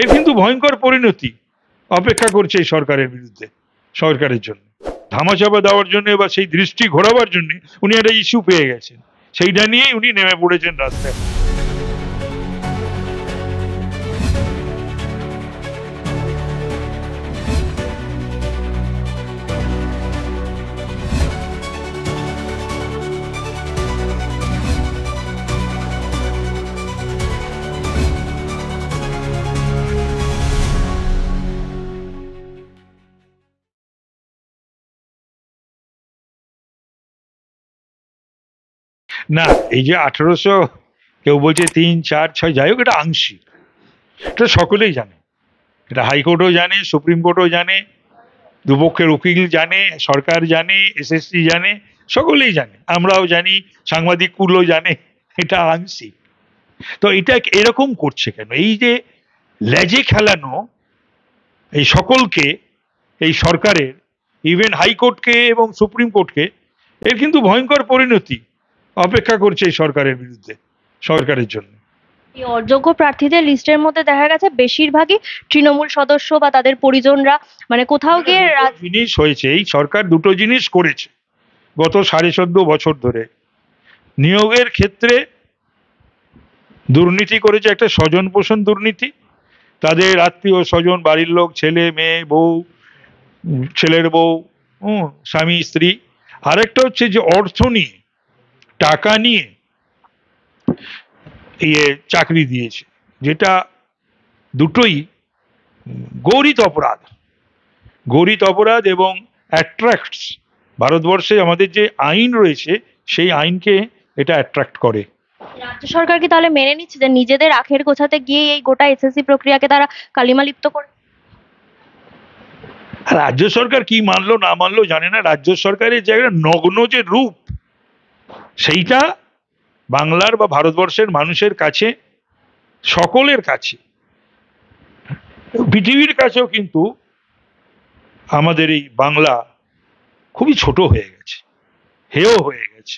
এর কিন্তু ভয়ঙ্কর পরিণতি অপেক্ষা করছে এই সরকারের বিরুদ্ধে, সরকারের জন্য ধামাচাপা দেওয়ার জন্য বা সেই দৃষ্টি ঘোরাবার জন্য উনি একটা ইস্যু পেয়ে গেছেন, সেইটা নিয়েই উনি নেমে পড়েছেন রাস্তায়। না, এই যে 1800, কেউ বলছে 3, 4, 6, যাই হোক, এটা আংশিক, এটা সকলেই জানে, এটা হাইকোর্টও জানে, সুপ্রিম কোর্টও জানে, দুপক্ষের উকিল জানে, সরকার জানে, এসএসসি জানে, সকলেই জানে, আমরাও জানি, সাংবাদিকগুলো জানে, এটা আংশিক। তো এটা এরকম করছে কেন? এই যে লেজে খেলানো এই সকলকে, এই সরকারের, ইভেন হাইকোর্টকে এবং সুপ্রিম কোর্টকে, এর কিন্তু ভয়ঙ্কর পরিণতি অপেক্ষা করছে এই সরকারের বিরুদ্ধে, সরকারের জন্য। এই অযোগ্য প্রার্থীদের লিস্টের মধ্যে দেখা গেছে বেশিরভাগই তৃণমূল সদস্য বা তাদের পরিজনরা, মানে কোথাও গিয়ে জিনিস হয়েছে, এই সরকার দুটো জিনিস করেছে গত 14.5 বছর ধরে। নিয়োগের ক্ষেত্রে দুর্নীতি করেছে, একটা স্বজন পোষণ দুর্নীতি, তাদের আত্মীয় স্বজন, বাড়ির লোক, ছেলে মেয়ে, বউ, ছেলের বউ, স্বামী স্ত্রী। আরেকটা হচ্ছে যে অর্থ নিয়ে, টাকা নিয়ে চাকরি দিয়েছে, যেটা দুটোই গৌরিত অপরাধ, গৌরিত অপরাধ এবং অ্যাট্রাক্টস। ভারতবর্ষে আমাদের যে আইন রয়েছে সেই আইনকে এটা অ্যাট্রাক্ট করে। রাজ্য সরকার কি তাহলে মেনে নিচ্ছে যে নিজেদের আখের গোছাতে গিয়ে এই গোটা এসএসসি প্রক্রিয়াকে তারা কালিমালিপ্ত করে? রাজ্য সরকার কি মানলো না মানলো জানে না, রাজ্য সরকারের জায়গায় নগ্ন যে রূপ, সেইটা বাংলার বা ভারতবর্ষের মানুষের কাছে, সকলের কাছে, পৃথিবীর কাছেও কিন্তু আমাদের এই বাংলা খুবই ছোট হয়ে গেছে, হেয় হয়ে গেছে।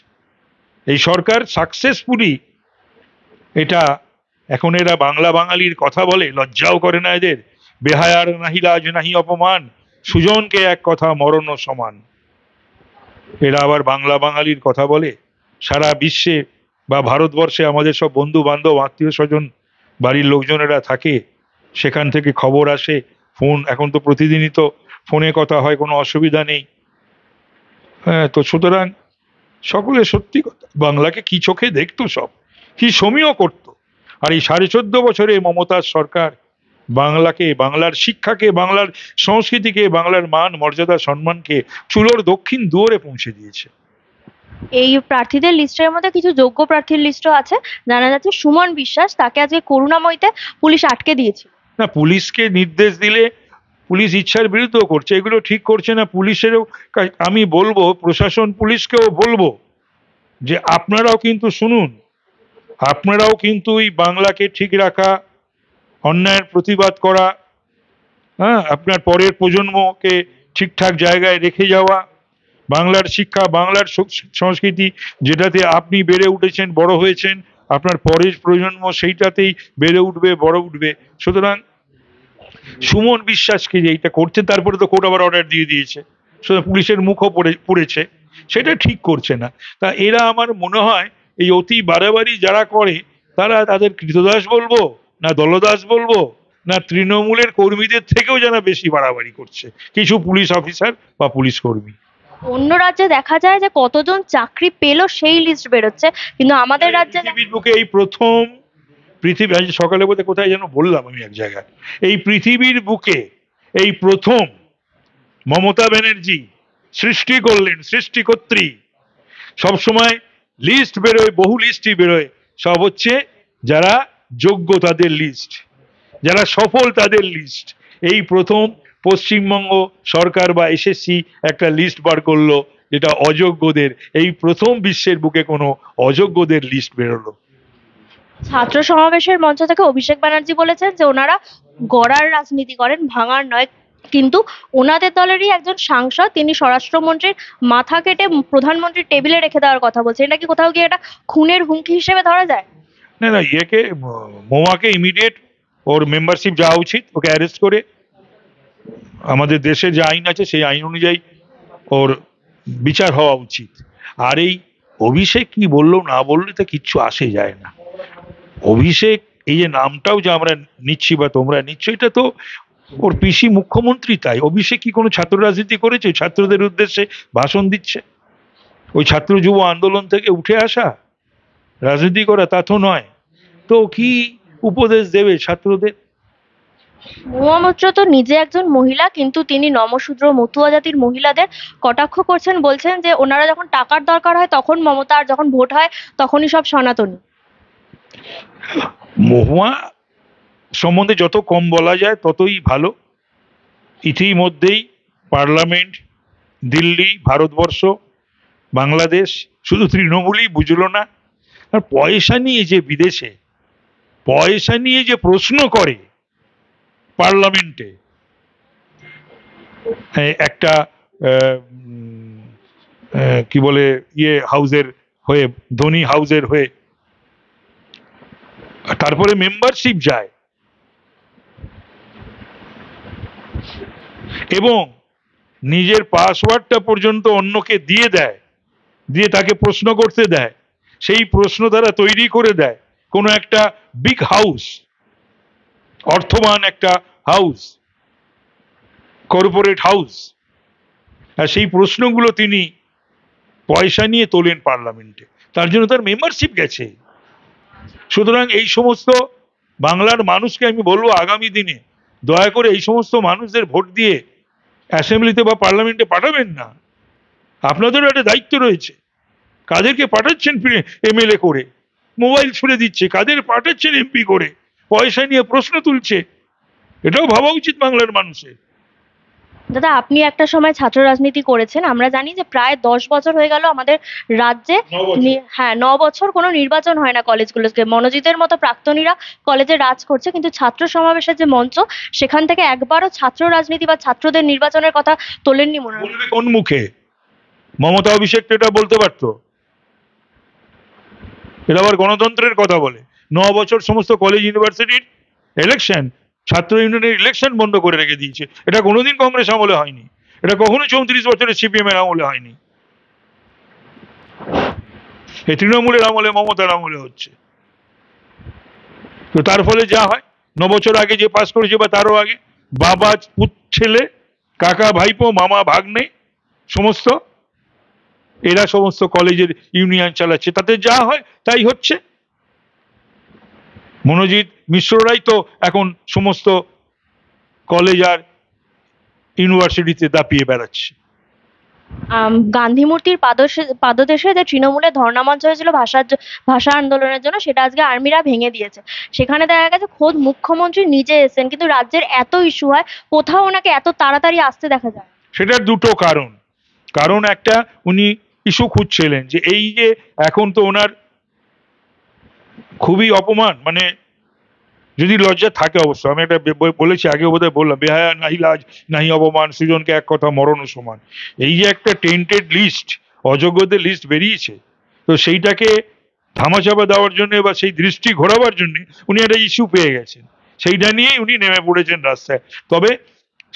এই সরকার সাকসেসফুলি এটা, এখন এরা বাংলা বাঙালির কথা বলে, লজ্জাও করে না এদের। বেহায়ার নাহি লাজ নাহি অপমান, সুজনকে এক কথা মরণ সমান। এরা আবার বাংলা বাঙালির কথা বলে। সারা বিশ্বে বা ভারতবর্ষে আমাদের সব বন্ধু বান্ধব, আত্মীয় স্বজন, বাড়ির লোকজনেরা থাকে, সেখান থেকে খবর আসে, ফোন, এখন তো প্রতিদিনই তো ফোনে কথা হয়, কোনো অসুবিধা নেই। হ্যাঁ, তো সুতরাং সকলে সত্যি কথা, বাংলাকে কি চোখে দেখতো, সব কি সমীহ করতো। আর এই 14.5 বছরে মমতার সরকার বাংলাকে, বাংলার শিক্ষাকে, বাংলার সংস্কৃতিকে, বাংলার মান মর্যাদা সম্মানকে চুলোর দক্ষিণ দুয়ারে পৌঁছে দিয়েছে। এই প্রার্থীদের লিস্টের মধ্যে কিছু যোগ্য প্রার্থীর লিস্টও আছে। জানা যাচ্ছে সুমন বিশ্বাস, তাকে আজকে করুণাময়ীতে পুলিশ আটকে দিয়েছে। না, পুলিশকে নির্দেশ দিলে পুলিশ ইচ্ছার বিরুদ্ধেও করছে, এগুলো ঠিক করছে না। পুলিশেরও আমি বলবো, প্রশাসন পুলিশকেও বলবো যে আপনারাও কিন্তু শুনুন, আপনারাও কিন্তু এই বাংলাকে ঠিক রাখা, অন্যায়ের প্রতিবাদ করা, হ্যাঁ, আপনার পরের প্রজন্মকে ঠিকঠাক জায়গায় রেখে যাওয়া, বাংলার শিক্ষা, বাংলার সংস্কৃতি, যেটাতে আপনি বেড়ে উঠেছেন, বড় হয়েছেন, আপনার পরের প্রজন্ম সেইটাতেই বেড়ে উঠবে, বড় উঠবে। সুতরাং সুমন বিশ্বাসকে যে এইটা করছে, তারপরে তো কোর্ট আবার অর্ডার দিয়ে দিয়েছে, সুতরাং পুলিশের মুখও পড়েছে, সেটা ঠিক করছে না। তা এরা আমার মনে হয় এই অতি বাড়াবাড়ি যারা করে, তারা তাদের কৃতদাস বলবো না দলদাস বলবো, না তৃণমূলের কর্মীদের থেকেও যারা বেশি বাড়াবাড়ি করছে কিছু পুলিশ অফিসার বা পুলিশ কর্মী। অন্য রাজ্যে দেখা যায় যে কতজন চাকরি পেলো সেই লিস্ট বেরোচ্ছে, কিন্তু আমাদের রাজ্যে পৃথিবীর বুকে এই প্রথম, পৃথিবী, আজ সকালে বোধহয় কোথায় যেন বললাম আমি এক জায়গায়, এই পৃথিবীর বুকে এই প্রথম মমতা ব্যানার্জি সৃষ্টি করলেন, সৃষ্টিকর্ত্রী। সবসময় লিস্ট বেরোয়, বহু লিস্টই বেরোয়, সব হচ্ছে যারা যোগ্য তাদের লিস্ট, যারা সফল তাদের লিস্ট। এই প্রথম পশ্চিমবঙ্গ সরকার বা এসএসসি একটা লিস্ট বার করলো, যেটা অযোগ্যদের। এই প্রথম বিশ্বের বুকে কোনো অযোগ্যদের লিস্ট বেরোলো। ছাত্র সমাবেশের মঞ্চ থেকে অভিষেক ব্যানার্জি বলেছেন যে ওনারা গড়ার রাজনীতি করেন, ভাঙার নয়। কিন্তু ওনাদের দলেরই একজন সাংসদ, তিনি স্বরাষ্ট্রমন্ত্রীর মাথা কেটে প্রধানমন্ত্রীর টেবিলে রেখে দেওয়ার কথা বলছেন। এটা কি কোথাও গিয়ে এটা খুনের হুমকি হিসেবে ধরা যায়? না না, ইয়েকে, মোয়াকে ইমিডিয়েট ওর মেম্বারশিপ যাওয়া উচিত, ওকে অ্যারেস্ট করে আমাদের দেশে যে আইন আছে সেই আইন অনুযায়ী ওর বিচার হওয়া উচিত। আর এই অভিষেক কি বললো না বললে তো কিচ্ছু আসে যায় না। অভিষেক এই যে নামটাও যে আমরা নিচ্ছি বা তোমরা নিচ্ছ, এটা তো ওর পিসি মুখ্যমন্ত্রী। তাই অভিষেক কি কোনো ছাত্র রাজনীতি করেছে? ছাত্রদের উদ্দেশ্যে ভাষণ দিচ্ছে, ওই ছাত্র যুব আন্দোলন থেকে উঠে আসা রাজনীতি করা তা তো নয়। তো কি উপদেশ দেবে ছাত্রদের? মহুয়া মৈত্র তো নিজে একজন মহিলা, কিন্তু তিনি নমশূদ্র মতুয়া জাতির মহিলাদের কটাক্ষ করছেন, বলছেন যে ওনারা যখন টাকার দরকার হয় তখন মমতা, আর যখন ভোট হয় তখনই সব সনাতনী। মহুয়া সম্বন্ধে যত কম বলা যায় ততই ভালো। ইতিমধ্যেই পার্লামেন্ট, দিল্লি, ভারতবর্ষ, বাংলাদেশ, শুধু তৃণমূলই বুঝলো না। আর পয়সা নিয়ে যে বিদেশে পয়সা নিয়ে যে প্রশ্ন করে পার্লামেন্টে, একটা কি বলে হাউসের হয়ে, ধনী হাউসের হয়ে, তারপরে মেম্বারশিপ যায় এবং নিজের পাসওয়ার্ডটা পর্যন্ত অন্যকে দিয়ে দেয়, দিয়ে তাকে প্রশ্ন করতে দেয়, সেই প্রশ্ন তারা তৈরি করে দেয় কোনো একটা বিগ হাউস, অর্থবান একটা হাউস, কর্পোরেট হাউস, আর সেই প্রশ্নগুলো তিনি পয়সা নিয়ে তোলেন পার্লামেন্টে, তার জন্য তার মেম্বারশিপ গেছে। সুতরাং এই সমস্ত বাংলার মানুষকে আমি বলবো আগামী দিনে দয়া করে এই সমস্ত মানুষদের ভোট দিয়ে অ্যাসেম্বলিতে বা পার্লামেন্টে পাঠাবেন না। আপনাদেরও একটা দায়িত্ব রয়েছে। কাদেরকে পাঠাচ্ছেন এমএলএ করে, মোবাইল ছুড়ে দিচ্ছে, কাদের পাঠাচ্ছেন এমপি করে, পয়সা নিয়ে প্রশ্ন তুলছে, এটাও ভাবা উচিত বাংলার মানুষের। দাদা, আপনি একটা সময় ছাত্র রাজনীতি করেছেন, আমরা জানি যে প্রায় 10 বছর হয়ে গেল আমাদের রাজ্যে 9 বছর। হ্যাঁ, 9 বছর কোনো নির্বাচন হয় না কলেজগুলোতে। মনোজিতের মতো প্রাক্তনীরা কলেজে রাজ করছে, কিন্তু ছাত্র সমাবেশের যে মঞ্চ, সেখান থেকে একবারও ছাত্র রাজনীতি বা ছাত্রদের নির্বাচনের কথা তোলেননি মনে হয়। বলবে কোন মুখে? মমতা অভিষেক তো এটা বলতে পারতো। এটা আবার গণতন্ত্রের কথা বলে। 9 বছর সমস্ত কলেজ ইউনিভার্সিটির ইলেকশন, ছাত্র ইউনিয়নের ইলেকশন বন্ধ করে রেখে দিয়েছে। এটা কোনোদিন কংগ্রেস আমলে হয়নি, এটা কখনো 34 বছরের সিপিএম এর আমলে হয়নি। এই তৃণমূলের আমলে, মমতার আমলে হচ্ছে। তো তার ফলে যা হয়, 9 বছর আগে যে পাস করেছে বা তারও আগে, বাবা ছেলে, কাকা ভাইপো, মামা ভাগ্নে, সমস্ত এরা সমস্ত কলেজের ইউনিয়ন চালাচ্ছে, তাতে যা হয় তাই হচ্ছে। মনোজিৎ মিশ্ররাই তো এখন সমস্ত কলেজ আর ইউনিভার্সিটিতে দাপিয়ে বেড়াচ্ছে। গান্ধী মূর্তির পাদদেশে যে তৃণমূলের ধর্ণা মঞ্চ হয়েছিল ভাষা আন্দোলনের জন্য, সেটা আজকে আর্মিরা ভেঙে দিয়েছে। সেখানে দেখা গেছে খোদ মুখ্যমন্ত্রী নিজে এসেছেন, কিন্তু রাজ্যের এত ইস্যু হয়, কোথাও ওনাকে এত তাড়াতাড়ি আসতে দেখা যায়। সেটার দুটো কারণ। কারণ একটা, উনি ইস্যু খুঁজছিলেন যে এই যে এখন তো ওনার খুবই অপমান, মানে যদি লজ্জা থাকে, অবশ্য আমি একটা বলেছি আগে, বোধহয় বললাম, বেহায়া নাহি লাজ নাহি অপমান, সৃজনকে এক কথা মরণ সমান। এই যে একটা টেন্টেড লিস্ট, অযোগ্যদের লিস্ট বেরিয়েছে, তো সেইটাকে ধামাচাপা দেওয়ার জন্য বা সেই দৃষ্টি ঘোরাবার জন্য উনি একটা ইস্যু পেয়ে গেছেন, সেইটা নিয়েই উনি নেমে পড়েছেন রাস্তায়। তবে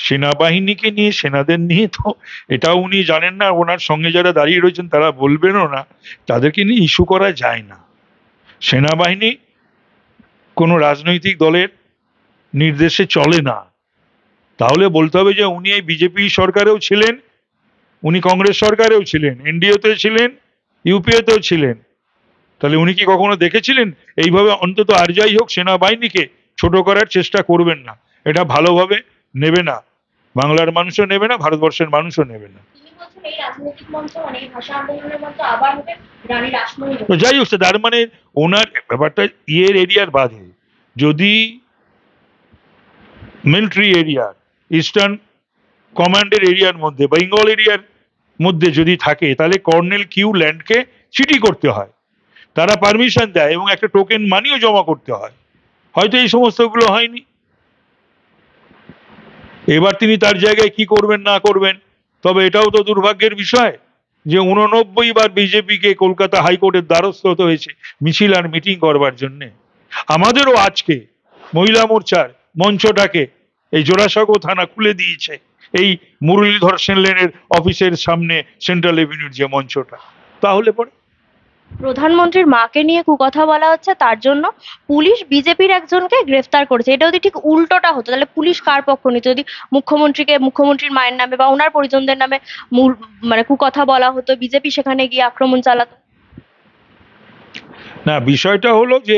সেনাবাহিনীকে নিয়ে, সেনাদের নিয়ে তো এটাও উনি জানেন না, ওনার সঙ্গে যারা দাঁড়িয়ে রয়েছেন তারা বলবেনও না, তাদেরকে নিয়ে ইস্যু করা যায় না। সেনাবাহিনী কোনো রাজনৈতিক দলের নির্দেশে চলে না। তাহলে বলতে হবে যে উনি এই বিজেপি সরকারেও ছিলেন, উনি কংগ্রেস সরকারেও ছিলেন, এনডিএতে ছিলেন, ইউপিএতেও ছিলেন। তাহলে উনি কি কখনো দেখেছিলেন এইভাবে? অন্তত আর যাই হোক, সেনাবাহিনীকে ছোট করার চেষ্টা করবেন না, এটা ভালোভাবে নেবে না, বাংলার মানুষও নেবে না, ভারতবর্ষের মানুষও নেবে না। তো যাই হোক, তার মানে ওনার ব্যাপারটা এরিয়ার বাদে, যদি মিলিটারি এরিয়ার, ইস্টার্ন কমান্ডের এরিয়ার মধ্যে, বেঙ্গল এরিয়ার মধ্যে যদি থাকে, তাহলে কর্নেল কিউ ল্যান্ডকে চিঠি করতে হয়, তারা পারমিশন দেয় এবং একটা টোকেন মানিও জমা করতে হয়। হয়তো এই সমস্তগুলো হয়নি। এবার তিনি তার জায়গায় কি করবেন না করবেন, তবে এটাও তো দুর্ভাগ্যের বিষয় যে 89 বার বিজেপিকে কলকাতা হাইকোর্টের দ্বারস্থ হতে হয়েছে মিছিল আর মিটিং করবার জন্যে। আমাদেরও আজকে মহিলা মোর্চার মঞ্চটাকে এই জোড়াসাঁকো থানা খুলে দিয়েছে এই মুরলীধর সেন লেনের অফিসের সামনে সেন্ট্রাল এভিনিউর যে মঞ্চটা। তাহলে পরে প্রধানমন্ত্রীর মাকে নিয়ে কুকথা বলা হচ্ছে, তার জন্য পুলিশ বিজেপির একজনকে গ্রেফতার করেছে। এটা যদি ঠিক উল্টোটা হতো তাহলে পুলিশ কার পক্ষ নিত? যদি মুখ্যমন্ত্রীর মায়ের নামে বা ওনার পরিজনদের নামে মানে কুকথা বলা হতো, বিজেপি সেখানে গিয়ে আক্রমণ চালাতো। না, বিষয়টা হলো যে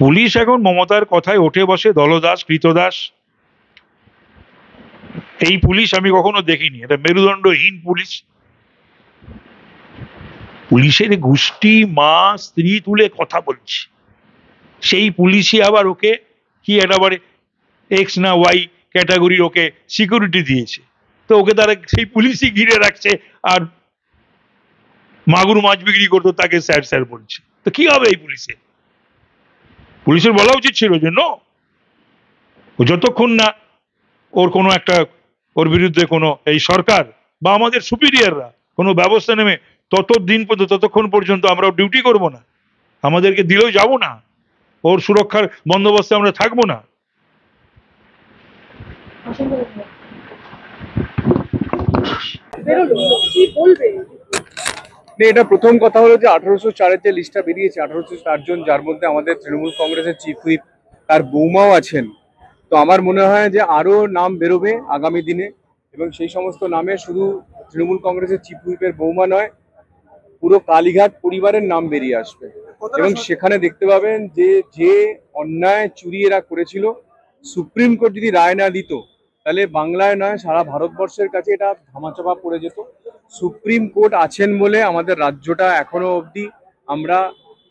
পুলিশ এখন মমতার কথায় ওঠে বসে, দলদাস কৃতদাস। এই পুলিশ আমি কখনো দেখিনি, এটা মেরুদণ্ডহীন পুলিশ। পুলিশের গোষ্ঠী মা স্ত্রী তুলে কথা বলছে, সেই পুলিশই আবার ওকে কি একেবারে এক্স না ওয়াই ক্যাটাগরির ওকে সিকিউরিটি দিয়েছে, তো ওকে তারা সেই পুলিশই ঘিরে রাখছে। আর মাগুর মাছ বিক্রি করতো তাকে স্যার স্যার বলছে, তো কি হবে এই পুলিশের বলা উচিত ছিল যে নো, ও যতক্ষণ না ওর কোনো একটা ওর বিরুদ্ধে কোনো এই সরকার বা আমাদের সুপিরিয়ররা কোনো ব্যবস্থা নেবে ততক্ষণ পর্যন্ত আমরা ডিউটি করব না, আমাদেরকে দিলেও যাব না, ওর সুরক্ষার বন্দোবস্তে আমরা থাকবো না। এটা প্রথম কথা হলো যে 1804-এর যে লিস্টটা বেরিয়েছে, 1804 জন, যার মধ্যে আমাদের তৃণমূল কংগ্রেসের চিফ হুইপ তার বৌমাও আছেন। তো আমার মনে হয় যে আরো নাম বেরোবে আগামী দিনে, এবং সেই সমস্ত নামে শুধু তৃণমূল কংগ্রেসের চিফ হুইপের বৌমা নয়, পুরো কালীঘাট পরিবারের নাম বেরিয়ে আসবে। এবং সেখানে দেখতে পাবেন যে যে অন্যায় চুরি এরা করেছিল, সুপ্রিম কোর্ট যদি রায় না দিত তাহলে বাংলায় নয় সারা ভারতবর্ষের কাছে এটা ধামাচাপা পড়ে যেত। সুপ্রিম কোর্ট আছেন বলে আমাদের রাজ্যটা এখনো অবধি আমরা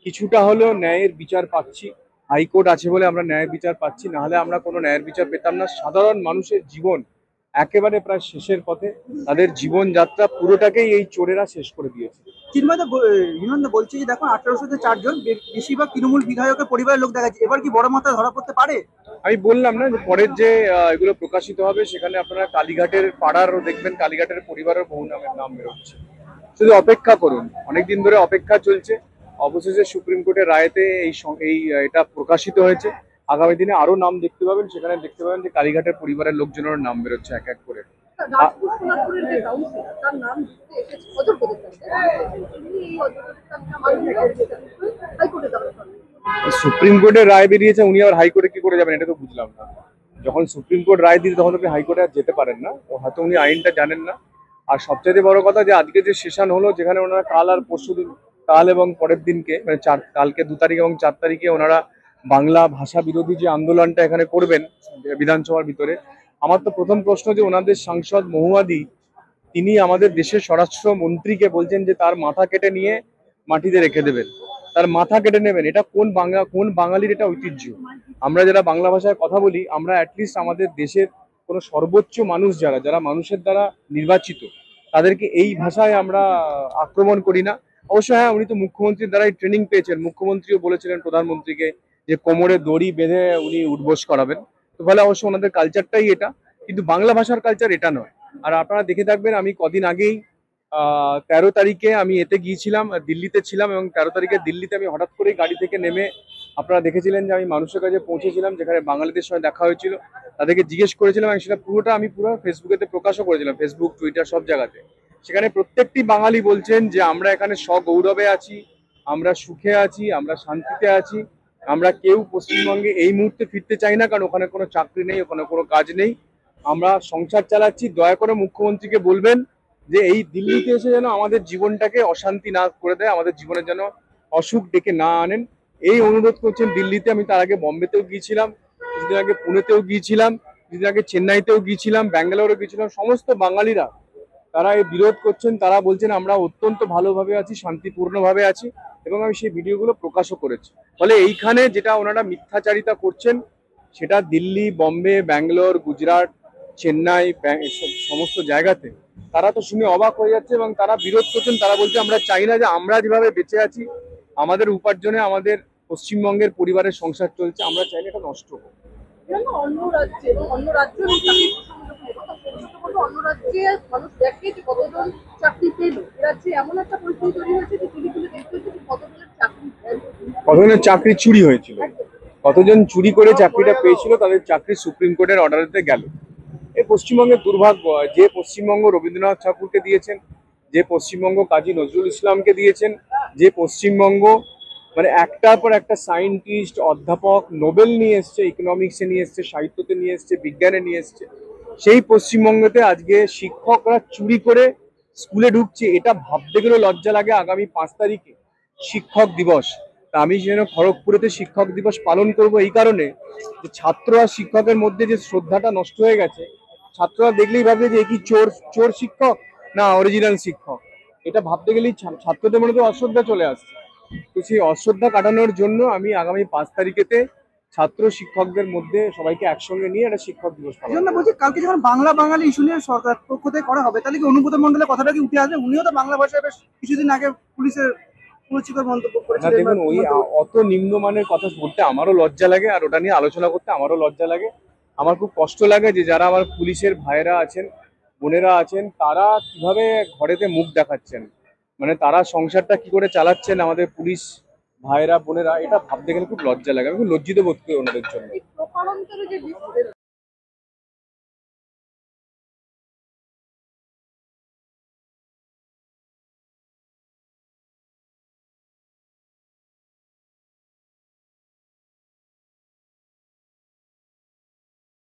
কিছুটা হলেও ন্যায়ের বিচার পাচ্ছি। হাইকোর্ট আছে বলে আমরা ন্যায়ের বিচার পাচ্ছি, না হলে আমরা কোনো ন্যায়ের বিচার পেতাম না। সাধারণ মানুষের জীবন একেবারে প্রায় শেষের পথে, তাদের জীবনযাত্রা পুরোটাকেই এই চোরেরা শেষ করে দিয়েছে। হিমন্ত বলছে যে দেখো 1804 জন বেশিরভাগ তৃণমূল বিধায়কের পরিবারের লোক দেখা যাচ্ছে, এবার কি বড় মাত্রা ধরা পড়তে পারে? আমি বললাম না যে পরের যে এগুলো প্রকাশিত হবে সেখানে আপনারা কালীঘাটের পাড়ারও দেখবেন, কালীঘাটের পরিবারের বহু নামের নাম বেরোচ্ছে। শুধু অপেক্ষা করুন, অনেকদিন ধরে অপেক্ষা চলছে। অবশেষে সুপ্রিম কোর্টের রায়তে এটা প্রকাশিত হয়েছে। আগামী দিনে আরো নাম দেখতে পাবেন, সেখানে দেখতে পাবেন যে কালীঘাটের পরিবারের লোকজনের নাম বেরোচ্ছে এক এক করে। সুপ্রিম কোর্টের রায় বেরিয়েছে, উনি আবার হাইকোর্টে কি করে যাবেন এটা তো বুঝলাম না। যখন সুপ্রিম কোর্ট রায় দিয়েছে তখন আপনি হাইকোর্টে আর যেতে পারেন না, ও হয়তো উনি আইনটা জানেন না। আর সবচেয়ে বড় কথা যে আজকে যে সেশন হলো, যেখানে ওনারা কাল আর পরশুদিন, কাল এবং পরের দিনকে মানে কালকে 2 তারিখ এবং 4 তারিখে ওনারা বাংলা ভাষা বিরোধী যে আন্দোলনটা এখানে করবেন বিধানসভার ভিতরে। আমার তো প্রথম প্রশ্ন যে ওনাদের সাংসদ মহুয়াদি, তিনি আমাদের দেশের স্বরাষ্ট্র মন্ত্রীকে বলছেন যে তার মাথা কেটে নিয়ে মাটিতে রেখে দেবেন, তার মাথা কেটে নেবেন। এটা কোন বাঙালির এটা ঐতিহ্য? আমরা যারা বাংলা ভাষায় কথা বলি, আমরা অ্যাটলিস্ট আমাদের দেশের কোনো সর্বোচ্চ মানুষ যারা মানুষের দ্বারা নির্বাচিত, তাদেরকে এই ভাষায় আমরা আক্রমণ করি না। অবশ্য হ্যাঁ, উনি তো মুখ্যমন্ত্রীর দ্বারাই ট্রেনিং পেয়েছেন, মুখ্যমন্ত্রীও বলেছিলেন প্রধানমন্ত্রীকে যে কোমরে দড়ি বেঁধে উনি উঠবোস করাবেন। তো ফলে অবশ্য ওনাদের কালচারটাই এটা, কিন্তু বাংলা ভাষার কালচার এটা নয়। আর আপনারা দেখে থাকবেন, আমি কদিন আগেই 13 তারিখে আমি এতে গিয়েছিলাম, দিল্লিতে ছিলাম, এবং 13 তারিখে দিল্লিতে আমি হঠাৎ করেই গাড়ি থেকে নেমে, আপনারা দেখেছিলেন যে আমি মানুষের কাছে পৌঁছেছিলাম, যেখানে বাঙালিদের সঙ্গে দেখা হয়েছিল, তাদেরকে জিজ্ঞেস করেছিলাম, এবং সেটা পুরোটা আমি পুরো ফেসবুকেতে প্রকাশও করেছিলাম, ফেসবুক টুইটার সব জায়গাতে। সেখানে প্রত্যেকটি বাঙালি বলছেন যে আমরা এখানে সগৌরবে আছি, আমরা সুখে আছি, আমরা শান্তিতে আছি, আমরা কেউ পশ্চিমবঙ্গে এই মুহূর্তে ফিরতে চাই না, কারণ ওখানে কোনো চাকরি নেই, ওখানে কোনো কাজ নেই, আমরা সংসার চালাচ্ছি। দয়া করে মুখ্যমন্ত্রীকে বলবেন যে এই দিল্লিতে এসে যেন আমাদের জীবনটাকে অশান্তি না করে দেয়, আমাদের জীবনে যেন অসুখ ডেকে না আনেন, এই অনুরোধ করছেন দিল্লিতে। আমি তার আগে বম্বেতেও গিয়েছিলাম, কিছুদিন আগে পুনেতেও গিয়েছিলাম, কিছুদিন আগে চেন্নাইতেও গিয়েছিলাম, ব্যাঙ্গালোরেও গিয়েছিলাম। সমস্ত বাঙালিরা তারা এই বিরোধ করছেন, তারা বলছেন আমরা অত্যন্ত ভালোভাবে আছি, শান্তিপূর্ণভাবে আছি, এবং আমি সেই ভিডিওগুলো প্রকাশও করেছি। ফলে এইখানে যেটা ওনারা মিথ্যাচারিতা করছেন, সেটা দিল্লি, বম্বে, ব্যাঙ্গালোর, গুজরাট, চেন্নাই, সমস্ত জায়গাতে তারা তো শুনে অবাক হয়ে যাচ্ছে, এবং তারা বিরোধ করছেন। তারা বলছে আমরা চাই না যে আমরা যেভাবে বেঁচে আছি, আমাদের উপার্জনে আমাদের পশ্চিমবঙ্গের পরিবারের সংসার চলছে, আমরা চাই না এটা নষ্ট হোক। অন্য রাজ্যে অন্য রাজ্যে মানুষ দেখে যে কতজন চাকরি পেল, রাজ্যে এমন একটা পরিস্থিতি তৈরি হয়েছে যে কতজনের চাকরি চাকরি চুরি হয়েছিল। কতজন চুরি করে চাকরিটা পেয়েছিল তাদের চাকরি সুপ্রিম কোর্টের অর্ডারেতে গেল। এই পশ্চিমবঙ্গের দুর্ভাগ্য, যে পশ্চিমবঙ্গ রবীন্দ্রনাথ ঠাকুরকে দিয়েছেন, যে পশ্চিমবঙ্গ কাজী নজরুল ইসলামকে দিয়েছেন, যে পশ্চিমবঙ্গ মানে একটার পর একটা সায়েন্টিস্ট, অধ্যাপক নোবেল নিয়ে এসছে, ইকোনমিক্সে নিয়ে এসছে, সাহিত্যতে নিয়ে এসছে, বিজ্ঞানে নিয়ে এসছে, সেই পশ্চিমবঙ্গতে আজকে শিক্ষকরা চুরি করে স্কুলে ঢুকছে। এটা ভাবতে গেলেও লজ্জা লাগে। আগামী 5 তারিখে শিক্ষক দিবস, তা আমি যেন খড়গপুরেতে শিক্ষক দিবস পালন করব এই কারণে যে ছাত্র আর শিক্ষকের মধ্যে যে শ্রদ্ধাটা নষ্ট হয়ে গেছে। ছাত্ররা দেখলেই ভাববে যে এ কি চোর চোর শিক্ষক না অরিজিনাল শিক্ষক। এটা ভাবতে গেলেই ছাত্রদের মধ্যে অশ্রদ্ধা চলে আসছে। তো সেই অশ্রদ্ধা কাটানোর জন্য আমি আগামী 5 তারিখেতে ছাত্র শিক্ষকদের মধ্যে সবাইকে একসঙ্গে নিয়ে একটা শিক্ষক দিবস পালন এই জন্য করব। বলছি কালকে যখন বাংলা বাঙালি ইস্যু নিয়ে সরকার পক্ষ থেকে করা হবে, তাহলে কি অনুব্রত মন্ডলের কথাটা কি উঠে আসবে? উনিও তো বাংলা ভাষায় বেশ কিছুদিন আগে পুলিশের কুরুচিকর মন্তব্য না করেছিলেন। দেখুন, ওই অত নিম্নমানের কথা বলতে আমারও লজ্জা লাগে, আর ওটা নিয়ে আলোচনা করতে আমারও লজ্জা লাগে। আমার খুব কষ্ট লাগে যে যারা আমার পুলিশের ভাইয়েরা আছেন, বোনেরা আছেন, তারা কিভাবে ঘরেতে মুখ দেখাচ্ছেন, মানে তারা সংসারটা কি করে চালাচ্ছেন, আমাদের পুলিশ ভাইয়েরা বোনেরা, এটা ভাবতে গেলে খুব লজ্জা লাগে। আমি খুব লজ্জিত বোধ করি ওনাদের জন্য। এই প্রকারান্তরে যে